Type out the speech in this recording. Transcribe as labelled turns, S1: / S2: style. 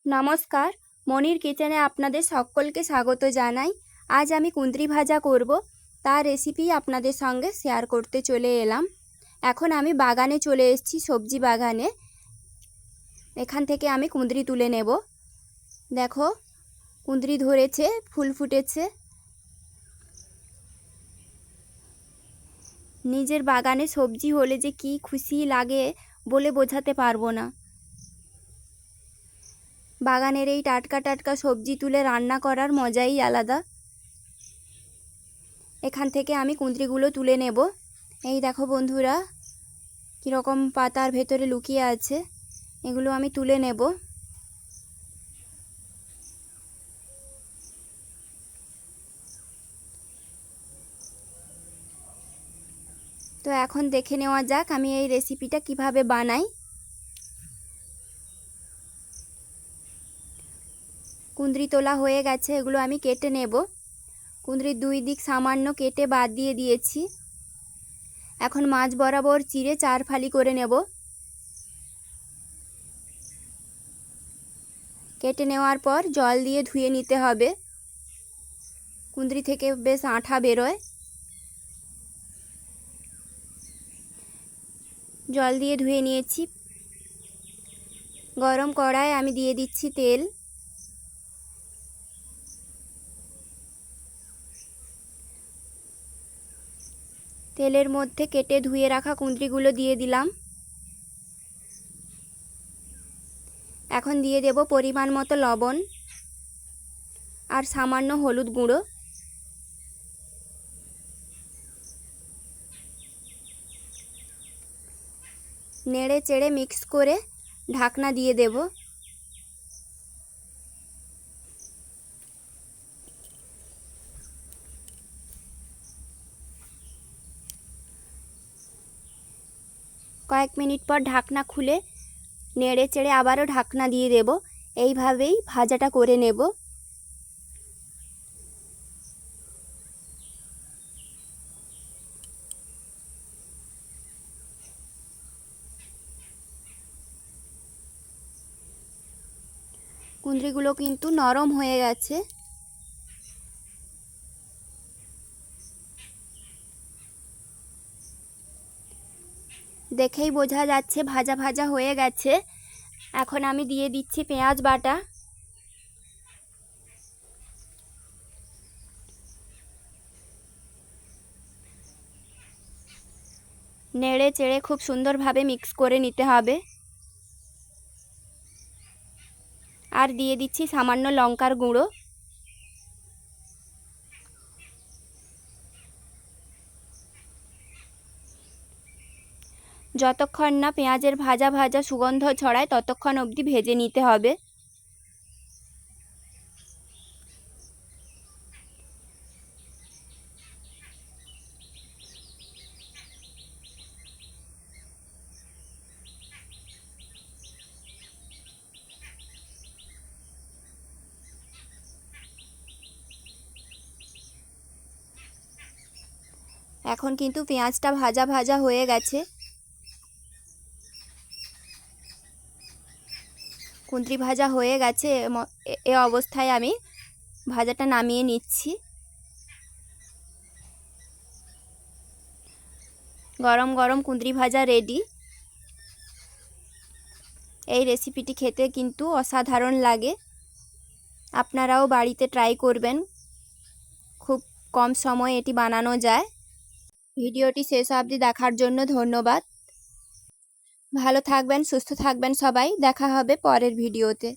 S1: নমস্কার, মনির কিচেনে আপনাদের সকলকে স্বাগত জানাই। আজ আমি কুঁদরি ভাজা করব, তার রেসিপি আপনাদের সঙ্গে শেয়ার করতে চলে এলাম। এখন আমি বাগানে চলে এসেছি, সবজি বাগানে। এখান থেকে আমি কুঁদরি তুলে নেব। দেখো, কুঁদরি ধরেছে, ফুল ফুটেছে। নিজের বাগানে সবজি হলে যে কি খুশি লাগে বলে বোঝাতে পারবো না। বাগানের এই টাটকা টাটকা সবজি তুলে রান্না করার মজাই আলাদা। এখান থেকে আমি কুঁদরিগুলো তুলে নেব। এই দেখো বন্ধুরা, কীরকম পাতার ভেতরে লুকিয়ে আছে। এগুলো আমি তুলে নেব। তো এখন দেখে নেওয়া যাক আমি এই রেসিপিটা কিভাবে বানাই। কুঁদরি তোলা হয়ে গেছে, এগুলো আমি কেটে নেব। কুঁদরির দুই দিক সামান্য কেটে বাদ দিয়ে দিয়েছি। এখন মাঝ বরাবর চিড়ে 4 ফালি করে নেব। কেটে নেওয়ার পর জল দিয়ে ধুয়ে নিতে হবে। কুঁদরি থেকে বেশ আঠা বেরোয়। জল দিয়ে ধুয়ে নিয়েছি। গরম কড়ায় আমি দিয়ে দিচ্ছি তেল। তেলের মধ্যে কেটে ধুয়ে রাখা কুঁদরিগুলো দিয়ে দিলাম। এখন দিয়ে দেব পরিমাণ মতো লবণ আর সামান্য হলুদ গুঁড়ো। নেড়ে চেড়ে মিক্স করে ঢাকনা দিয়ে দেব। কয়েক মিনিট পর ঢাকনা খুলে নেড়ে চেড়ে আবারও ঢাকনা দিয়ে দেব। এইভাবেই ভাজাটা করে নেব। কুঁদরিগুলো কিন্তু নরম হয়ে গেছে। দেখেই বোঝা যাচ্ছে ভাজা ভাজা হয়ে গেছে। এখন আমি দিয়ে দিচ্ছি পেঁয়াজ বাটা। নেড়ে চেড়ে খুব সুন্দরভাবে মিক্স করে নিতে হবে। আর দিয়ে দিচ্ছি সামান্য লঙ্কার গুঁড়ো। যতক্ষণ না পেঁয়াজের ভাজা ভাজা সুগন্ধ ছড়ায় ততক্ষণ অবধি ভেজে নিতে হবে। এখন কিন্তু পেঁয়াজটা ভাজা ভাজা হয়ে গেছে। কুঁদরি ভাজা হয়ে গেছে। এ অবস্থায় আমি ভাজাটা নামিয়ে নিচ্ছি। গরম গরম কুঁদরি ভাজা রেডি। এই রেসিপিটি খেতে কিন্তু অসাধারণ লাগে। আপনারাও বাড়িতে ট্রাই করবেন। খুব কম সময়ে এটি বানানো যায়। ভিডিওটি শেষ অবধি দেখার জন্য ধন্যবাদ। ভালো থাকবেন, সুস্থ থাকবেন সবাই। দেখা হবে পরের ভিডিওতে।